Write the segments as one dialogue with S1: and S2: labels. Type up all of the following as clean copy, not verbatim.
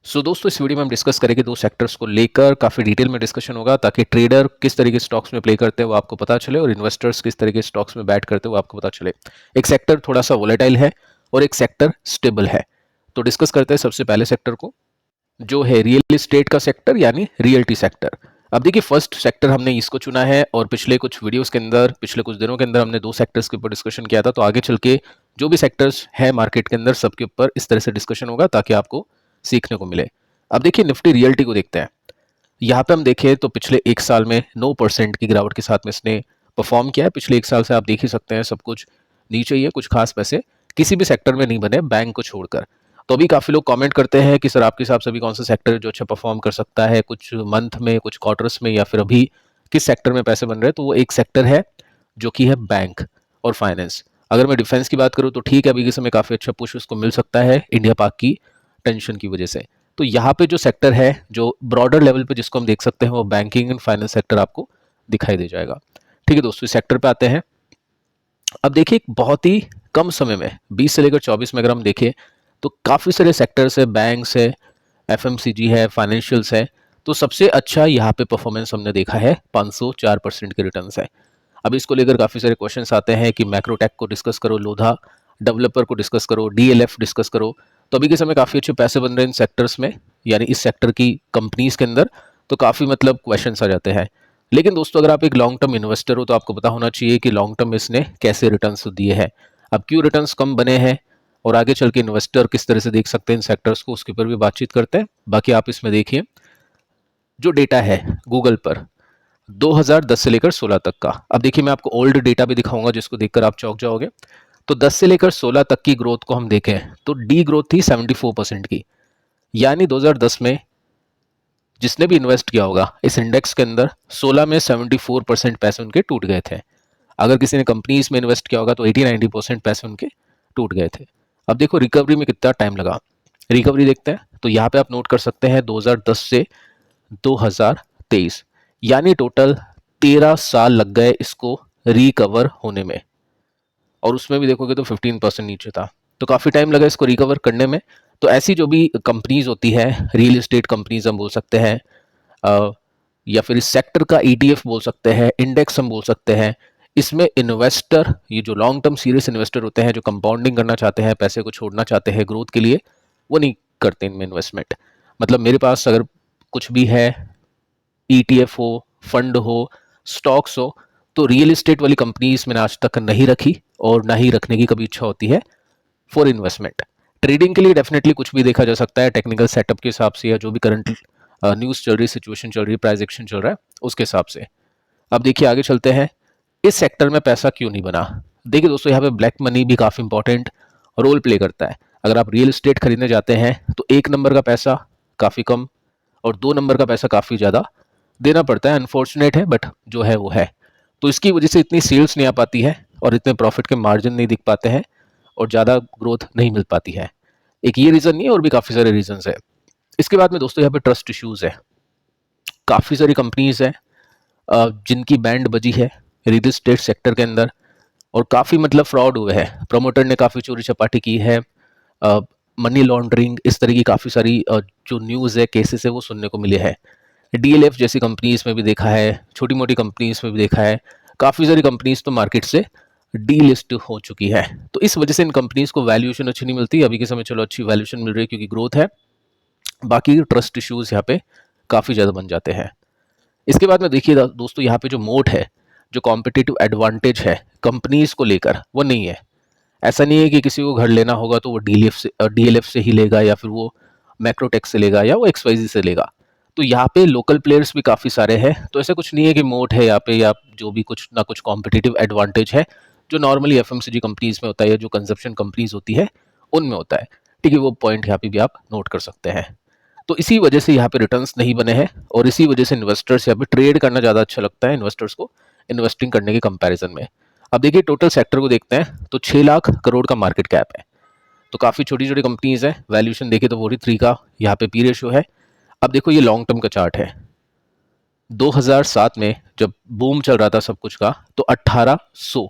S1: दोस्तों इस वीडियो में हम डिस्कस करेंगे दो सेक्टर्स को लेकर। काफ़ी डिटेल में डिस्कशन होगा ताकि ट्रेडर किस तरीके स्टॉक्स में प्ले करते हैं वो आपको पता चले और इन्वेस्टर्स किस तरीके स्टॉक्स में बैट करते हैं वो आपको पता चले। एक सेक्टर थोड़ा सा वोलेटाइल है और एक सेक्टर स्टेबल है। तो डिस्कस करते हैं सबसे पहले सेक्टर को, जो है रियल एस्टेट का सेक्टर यानी रियल्टी सेक्टर। अब देखिए फर्स्ट सेक्टर हमने इसको चुना है और पिछले कुछ वीडियोस के अंदर, पिछले कुछ दिनों के अंदर हमने दो सेक्टर्स के ऊपर डिस्कशन किया था। तो आगे चल के जो भी सेक्टर्स है मार्केट के अंदर सबके ऊपर इस तरह से डिस्कशन होगा ताकि आपको सीखने को मिले। अब देखिए निफ्टी रियल्टी को देखते हैं। यहाँ पे हम देखें तो पिछले एक साल में 9% की गिरावट के साथ में इसने परफॉर्म किया है। पिछले एक साल से आप देख ही सकते हैं सब कुछ नीचे ही है, कुछ खास पैसे किसी भी सेक्टर में नहीं बने बैंक को छोड़कर। तो अभी काफ़ी लोग कमेंट करते हैं कि सर आपके हिसाब से अभी कौन सा सेक्टर है जो अच्छा परफॉर्म कर सकता है, कुछ मंथ में, कुछ क्वार्टर्स में, या फिर अभी किस सेक्टर में पैसे बन रहे हैं। तो वो एक सेक्टर है जो कि है बैंक और फाइनेंस। अगर मैं डिफेंस की बात करूँ तो ठीक है, अभी के समय काफ़ी अच्छा पुश उसको मिल सकता है इंडिया पाक की टेंशन की वजह से। तो यहाँ पे जो सेक्टर है जो ब्रॉडर लेवल पे जिसको हम देख सकते हैं वो बैंकिंग एंड फाइनेंस सेक्टर आपको दिखाई दे जाएगा। ठीक है दोस्तों, इस सेक्टर पे आते हैं। अब देखिए एक बहुत ही कम समय में 20 से लेकर 24 में अगर हम देखें तो काफ़ी सारे सेक्टर्स है, बैंक्स है, एफएमसीजी है, फाइनेंशियल्स है। तो सबसे अच्छा यहाँ पे परफॉर्मेंस हमने देखा है 504% के रिटर्न है। अब इसको लेकर काफ़ी सारे क्वेश्चंस आते हैं कि मैक्रोटेक को डिस्कस करो, लोधा डेवलपर को डिस्कस करो, डीएलएफ डिस्कस करो। तो अभी के समय काफ़ी अच्छे पैसे बन रहे हैं इन सेक्टर्स में, यानी इस सेक्टर की कंपनीज के अंदर। तो काफ़ी मतलब क्वेश्चंस आ जाते हैं। लेकिन दोस्तों अगर आप एक लॉन्ग टर्म इन्वेस्टर हो तो आपको पता होना चाहिए कि लॉन्ग टर्म इसने कैसे रिटर्न्स दिए हैं, अब क्यों रिटर्न्स कम बने हैं, और आगे चल के इन्वेस्टर किस तरह से देख सकते हैं इन सेक्टर्स को, उसके ऊपर भी बातचीत करते हैं। बाकी आप इसमें देखिए जो डेटा है गूगल पर 2010 से लेकर 16 तक का। अब देखिए मैं आपको ओल्ड डेटा भी दिखाऊंगा जिसको देखकर आप चौंक जाओगे। तो 10 से लेकर 16 तक की ग्रोथ को हम देखें तो डी ग्रोथ थी 74% की, यानी 2010 में जिसने भी इन्वेस्ट किया होगा इस इंडेक्स के अंदर 16 में 74% पैसे उनके टूट गए थे। अगर किसी ने कंपनीज में इन्वेस्ट किया होगा तो 80-90% पैसे उनके टूट गए थे। अब देखो रिकवरी में कितना टाइम लगा, रिकवरी देखते हैं। तो यहाँ पे आप नोट कर सकते हैं 2010 से 2023, यानी टोटल 13 साल लग गए इसको रिकवर होने में, और उसमें भी देखोगे तो 15% नीचे था। तो काफ़ी टाइम लगा इसको रिकवर करने में। तो ऐसी जो भी कंपनीज होती है, रियल एस्टेट कंपनीज हम बोल सकते हैं, या फिर इस सेक्टर का ईटीएफ बोल सकते हैं, इंडेक्स हम बोल सकते हैं। इसमें इन्वेस्टर, ये जो लॉन्ग टर्म सीरियस इन्वेस्टर होते हैं जो कंपाउंडिंग करना चाहते हैं, पैसे को छोड़ना चाहते हैं ग्रोथ के लिए, वो नहीं करते इनमें इन्वेस्टमेंट। मतलब मेरे पास अगर कुछ भी है, ईटीएफ हो, फंड हो, स्टॉक्स हो, तो रियल एस्टेट वाली कंपनीज मैंने आज तक नहीं रखी और ना ही रखने की कभी इच्छा होती है फॉर इन्वेस्टमेंट। ट्रेडिंग के लिए डेफिनेटली कुछ भी देखा जा सकता है टेक्निकल सेटअप के हिसाब से, या जो भी करंट न्यूज़ चल रही, सिचुएशन चल रही है, प्राइस एक्शन चल रहा है उसके हिसाब से। अब देखिए आगे चलते हैं, इस सेक्टर में पैसा क्यों नहीं बना। देखिए दोस्तों यहाँ पे ब्लैक मनी भी काफ़ी इंपॉर्टेंट रोल प्ले करता है। अगर आप रियल एस्टेट खरीदने जाते हैं तो एक नंबर का पैसा काफ़ी कम और दो नंबर का पैसा काफ़ी ज़्यादा देना पड़ता है। अनफॉर्चुनेट है बट जो है वो है। तो इसकी वजह से इतनी सेल्स नहीं आ पाती है और इतने प्रॉफिट के मार्जिन नहीं दिख पाते हैं और ज़्यादा ग्रोथ नहीं मिल पाती है। एक ये रीज़न नहीं है, और भी काफ़ी सारे रीजंस है। इसके बाद में दोस्तों यहाँ पे ट्रस्ट इश्यूज है। काफ़ी सारी कंपनीज हैं जिनकी बैंड बजी है रियल एस्टेट सेक्टर के अंदर, और काफ़ी मतलब फ्रॉड हुए हैं। प्रमोटर ने काफ़ी चोरी चपाटी की है, मनी लॉन्ड्रिंग, इस तरह की काफ़ी सारी जो न्यूज़ है, केसेस है, वो सुनने को मिले हैं। डीएलएफ जैसी कंपनीज में भी देखा है, छोटी मोटी कंपनीज में भी देखा है। काफ़ी सारी कंपनीज तो मार्केट से डी लिस्ट हो चुकी है। तो इस वजह से इन कंपनीज को वैल्यूएशन अच्छी नहीं मिलती। अभी के समय चलो अच्छी वैल्यूएशन मिल रही है क्योंकि ग्रोथ है। बाकी ट्रस्ट इश्यूज यहाँ पे काफ़ी ज़्यादा बन जाते हैं। इसके बाद में देखिए दोस्तों यहाँ पे जो मोट है, जो कॉम्पिटिटिव एडवांटेज है कंपनीज को लेकर, वो नहीं है। ऐसा नहीं है कि किसी को घर लेना होगा तो वो डीएलएफ से ही लेगा, या फिर वो मैक्रोटेक से लेगा, या वो एक्सवाईजी से लेगा। तो यहाँ पे लोकल प्लेयर्स भी काफ़ी सारे हैं। तो ऐसा कुछ नहीं है कि मोट है यहाँ पे या जो भी कुछ ना कुछ कॉम्पिटिटिव एडवांटेज है जो नॉर्मली एफएमसीजी कंपनीज में होता है या जो कंजप्शन कंपनीज होती है उनमें होता है। ठीक है, वो पॉइंट यहाँ पे भी आप नोट कर सकते हैं। तो इसी वजह से यहाँ पे रिटर्न्स नहीं बने हैं और इसी वजह से इन्वेस्टर्स यहाँ पे ट्रेड करना ज़्यादा अच्छा लगता है इन्वेस्टर्स को इन्वेस्टिंग करने के कंपैरिजन में। अब देखिए टोटल सेक्टर को देखते हैं तो 6 लाख करोड़ का मार्केट कैप है। तो काफ़ी छोटी छोटी कंपनीज हैं। वैल्यूएशन देखे तो 43 का यहाँ पे पी रेशियो है। अब देखो ये लॉन्ग टर्म का चार्ट है। 2007 में जब बूम चल रहा था सब कुछ का, तो 1800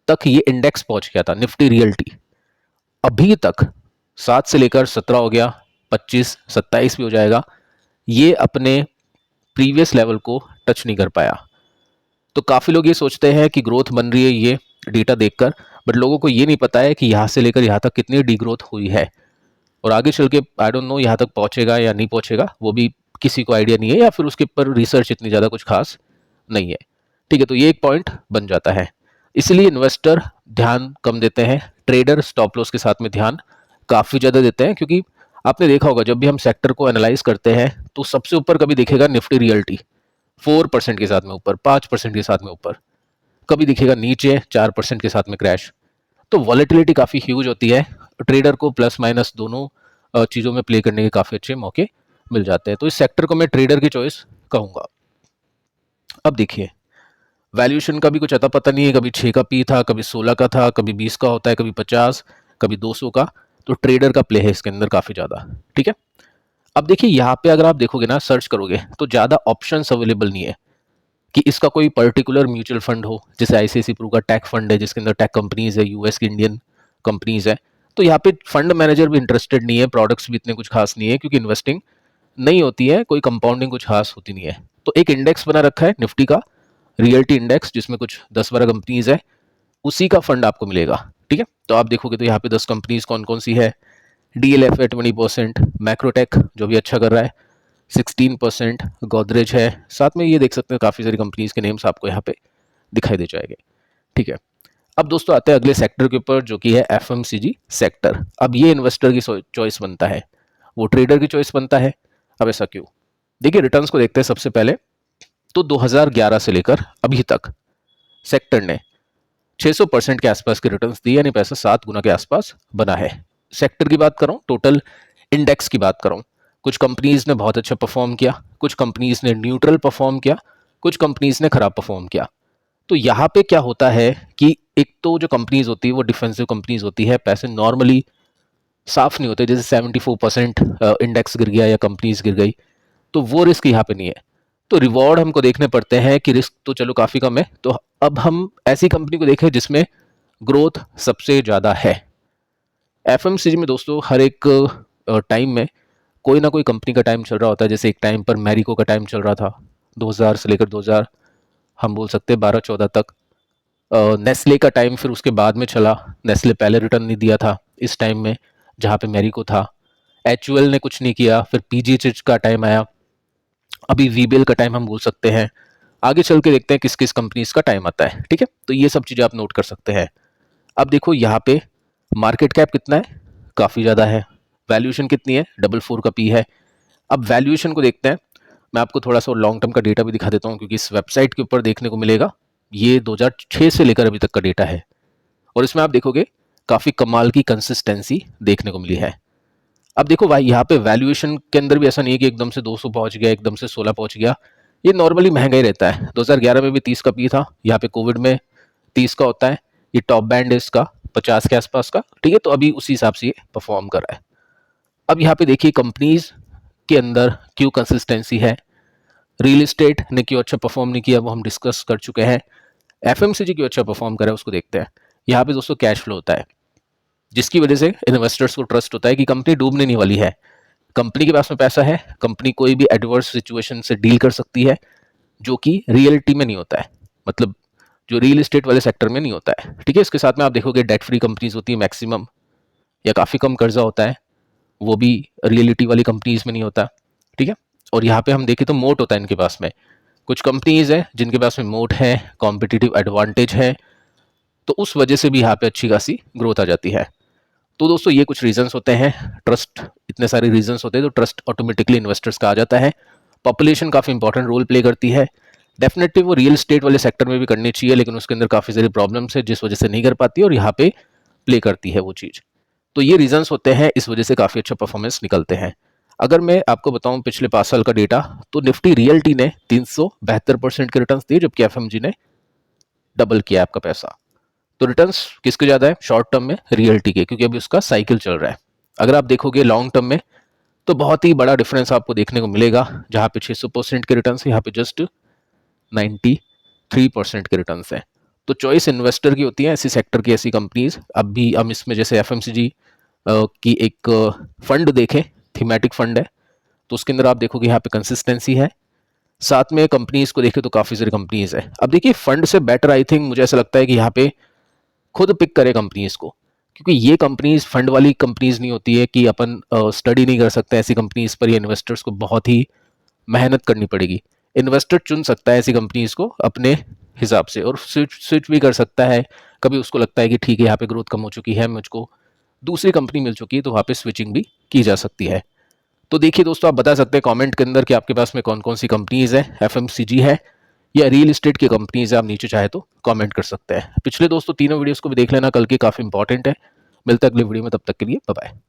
S1: तक ये इंडेक्स पहुंच गया था निफ्टी रियल्टी। अभी तक 7 से लेकर 17 हो गया, 25-27 भी हो जाएगा, ये अपने प्रीवियस लेवल को टच नहीं कर पाया। तो काफ़ी लोग ये सोचते हैं कि ग्रोथ बन रही है ये डेटा देखकर, बट लोगों को ये नहीं पता है कि यहाँ से लेकर यहाँ तक कितनी डीग्रोथ हुई है, और आगे चल के आई डोंट नो यहाँ तक पहुँचेगा या नहीं पहुँचेगा, वो भी किसी को आइडिया नहीं है, या फिर उसके ऊपर रिसर्च इतनी ज़्यादा कुछ खास नहीं है। ठीक है, तो ये एक पॉइंट बन जाता है। इसलिए इन्वेस्टर ध्यान कम देते हैं, ट्रेडर स्टॉप लॉस के साथ में ध्यान काफ़ी ज़्यादा देते हैं, क्योंकि आपने देखा होगा जब भी हम सेक्टर को एनालाइज करते हैं तो सबसे ऊपर कभी दिखेगा निफ्टी रियल्टी 4% के साथ में ऊपर, 5% के साथ में ऊपर, कभी दिखेगा नीचे 4% के साथ में क्रैश। तो वॉलेटिलिटी काफ़ी ह्यूज होती है, ट्रेडर को प्लस माइनस दोनों चीज़ों में प्ले करने के काफ़ी अच्छे मौके मिल जाते हैं। तो इस सेक्टर को मैं ट्रेडर की चॉइस कहूँगा। अब देखिए, वैल्यूएशन का भी कुछ अता पता नहीं है, कभी 6 का पी था, कभी 16 का था, कभी 20 का होता है, कभी 50, कभी 200 का। तो ट्रेडर का प्ले है इसके अंदर काफ़ी ज़्यादा। ठीक है, अब देखिए यहाँ पे अगर आप देखोगे ना, सर्च करोगे तो ज़्यादा ऑप्शंस अवेलेबल नहीं है कि इसका कोई पर्टिकुलर म्यूचुअल फंड हो, जैसे आईसीआईसी प्रू का टेक फंड है जिसके अंदर टेक कंपनीज है, यूएस की इंडियन कंपनीज है। तो यहाँ पे फंड मैनेजर भी इंटरेस्टेड नहीं है, प्रोडक्ट्स भी इतने कुछ खास नहीं है, क्योंकि इन्वेस्टिंग नहीं होती है, कोई कंपाउंडिंग कुछ खास होती नहीं है। तो एक इंडेक्स बना रखा है निफ्टी का, रियल्टी इंडेक्स, जिसमें कुछ 10-12 कंपनीज है, उसी का फंड आपको मिलेगा। ठीक है, तो आप देखोगे तो यहाँ पे 10 कंपनीज कौन कौन सी है। डीएलएफ है 20%, मैक्रोटेक जो भी अच्छा कर रहा है 16%, गोदरेज है, साथ में ये देख सकते हैं काफ़ी सारी कंपनीज के नेम्स आपको यहाँ पे दिखाई दे जाएंगे। ठीक है, अब दोस्तों आते हैं अगले सेक्टर के ऊपर, जो कि है एफएमसीजी सेक्टर। अब ये इन्वेस्टर की चॉइस बनता है, वो ट्रेडर की चॉइस बनता है। अब ऐसा क्यों? देखिए, रिटर्न्स को देखते हैं सबसे पहले। तो 2011 से लेकर अभी तक सेक्टर ने 600% के आसपास के रिटर्न्स दिए, यानी पैसा 7 गुना के आसपास बना है। सेक्टर की बात करूं, टोटल इंडेक्स की बात करूं, कुछ कंपनीज ने बहुत अच्छा परफॉर्म किया, कुछ कंपनीज ने न्यूट्रल परफॉर्म किया, कुछ कंपनीज ने खराब परफॉर्म किया। तो यहाँ पे क्या होता है कि एक तो जो कंपनीज होती है वो डिफेंसिव कंपनीज होती है, पैसे नॉर्मली साफ नहीं होते, जैसे 74% इंडेक्स गिर गया या कंपनीज गिर गई, तो वो रिस्क यहाँ पे नहीं है। तो रिवॉर्ड हमको देखने पड़ते हैं कि रिस्क तो चलो काफ़ी कम है, तो अब हम ऐसी कंपनी को देखें जिसमें ग्रोथ सबसे ज़्यादा है। एफएमसीजी में दोस्तों हर एक टाइम में कोई ना कोई कंपनी का टाइम चल रहा होता है। जैसे एक टाइम पर मैरिको का टाइम चल रहा था 2000 से लेकर 2000 हम बोल सकते हैं 12-14 तक। नेस्ले का टाइम फिर उसके बाद में चला, नेस्ले पहले रिटर्न नहीं दिया था इस टाइम में जहाँ पे मैरिको था। एचयूएल ने कुछ नहीं किया, फिर पीजीएच का टाइम आया, अभी वीबीएल का टाइम हम बोल सकते हैं। आगे चल के देखते हैं किस किस कंपनीज का टाइम आता है। ठीक है, तो ये सब चीज़ें आप नोट कर सकते हैं। अब देखो यहाँ पे मार्केट कैप कितना है, काफ़ी ज़्यादा है। वैल्यूएशन कितनी है, 4 का पी है। अब वैल्यूएशन को देखते हैं, मैं आपको थोड़ा सा लॉन्ग टर्म का डेटा भी दिखा देता हूँ, क्योंकि इस वेबसाइट के ऊपर देखने को मिलेगा ये 2006 से लेकर अभी तक का डेटा है, और इसमें आप देखोगे काफ़ी कमाल की कंसिस्टेंसी देखने को मिली है। अब देखो भाई, यहाँ पे वैल्यूएशन के अंदर भी ऐसा नहीं है कि एकदम से 200 पहुंच गया, एकदम से 16 पहुंच गया, ये नॉर्मली महंगा ही रहता है। 2011 में भी 30 का पी था, यहाँ पे कोविड में 30 का होता है, ये टॉप बैंड है इसका 50 के आसपास का। ठीक है, तो अभी उसी हिसाब से ये परफॉर्म कर रहा है। अब यहाँ पे देखिए कंपनीज के अंदर क्यों कंसिस्टेंसी है, रियल इस्टेट ने क्यों अच्छा परफॉर्म नहीं किया वो हम डिस्कस कर चुके हैं, एफएमसीजी क्यों अच्छा परफॉर्म कर रहा है उसको देखते हैं। यहाँ पे दोस्तों कैश फ्लो होता है, जिसकी वजह से इन्वेस्टर्स को ट्रस्ट होता है कि कंपनी डूबने नहीं वाली है, कंपनी के पास में पैसा है, कंपनी कोई भी एडवर्स सिचुएशन से डील कर सकती है, जो कि रियलिटी में नहीं होता है, मतलब जो रियल एस्टेट वाले सेक्टर में नहीं होता है। ठीक है, इसके साथ में आप देखोगे डेट फ्री कंपनीज होती है मैक्सिमम, या काफ़ी कम कर्जा होता है, वो भी रियलिटी वाली कंपनीज में नहीं होता। ठीक है, और यहाँ पे हम देखें तो मोट होता है इनके पास में, कुछ कंपनीज है जिनके पास में मोट है, कॉम्पिटिटिव एडवांटेज है, तो उस वजह से भी यहाँ पे अच्छी खासी ग्रोथ आ जाती है। तो दोस्तों ये कुछ रीजंस होते हैं, ट्रस्ट, इतने सारे रीजंस होते हैं, तो ट्रस्ट ऑटोमेटिकली इन्वेस्टर्स का आ जाता है। पॉपुलेशन काफ़ी इंपॉर्टेंट रोल प्ले करती है, डेफिनेटली वो रियल एस्टेट वाले सेक्टर में भी करनी चाहिए, लेकिन उसके अंदर काफ़ी सारी प्रॉब्लम्स है जिस वजह से नहीं कर पाती, और यहाँ पे प्ले करती है वो चीज़। तो ये रीजंस होते हैं, इस वजह से काफ़ी अच्छा परफॉर्मेंस निकलते हैं। अगर मैं आपको बताऊं पिछले 5 साल का डेटा, तो निफ्टी रियल्टी ने 372% के रिटर्न्स दिए, जबकि एफएमजी ने डबल किया आपका पैसा। तो रिटर्न्स किसके ज़्यादा है शॉर्ट टर्म में, रियल्टी के, क्योंकि अभी उसका साइकिल चल रहा है। अगर आप देखोगे लॉन्ग टर्म में तो बहुत ही बड़ा डिफरेंस आपको देखने को मिलेगा, जहाँ पे 600% के रिटर्न्स है, यहाँ पे जस्ट 93% के रिटर्न्स हैं। तो चॉइस इन्वेस्टर की होती है, ऐसी सेक्टर की ऐसी कंपनीज। अब भी हम इसमें जैसे एफएमसीजी की एक फंड देखें, थीमेटिक फंड है, तो उसके अंदर आप देखोगे यहाँ पे कंसिस्टेंसी है। साथ में कंपनीज को देखें तो काफ़ी सारी कंपनीज है। अब देखिए फंड से बेटर आई थिंक मुझे ऐसा लगता है कि यहाँ पे खुद पिक करे कंपनीज को, क्योंकि ये कंपनीज फंड वाली कंपनीज नहीं होती है कि अपन स्टडी नहीं कर सकते ऐसी कंपनीज पर, ये इन्वेस्टर्स को बहुत ही मेहनत करनी पड़ेगी। इन्वेस्टर चुन सकता है ऐसी कंपनीज को अपने हिसाब से और स्विच भी कर सकता है। कभी उसको लगता है कि ठीक है यहाँ पे ग्रोथ कम हो चुकी है, मुझको दूसरी कंपनी मिल चुकी है, तो वहाँ पे स्विचिंग भी की जा सकती है। तो देखिए दोस्तों, आप बता सकते हैं कमेंट के अंदर कि आपके पास में कौन कौन सी कंपनीज है, एफएमसीजी है या रियल एस्टेट की कंपनीज है। आप नीचे चाहे तो कमेंट कर सकते हैं। पिछले दोस्तों तीनों वीडियोस को भी देख लेना, कल के काफ़ी इंपॉर्टेंट है। मिलता है अगले वीडियो में, तब तक के लिए बाय बाय।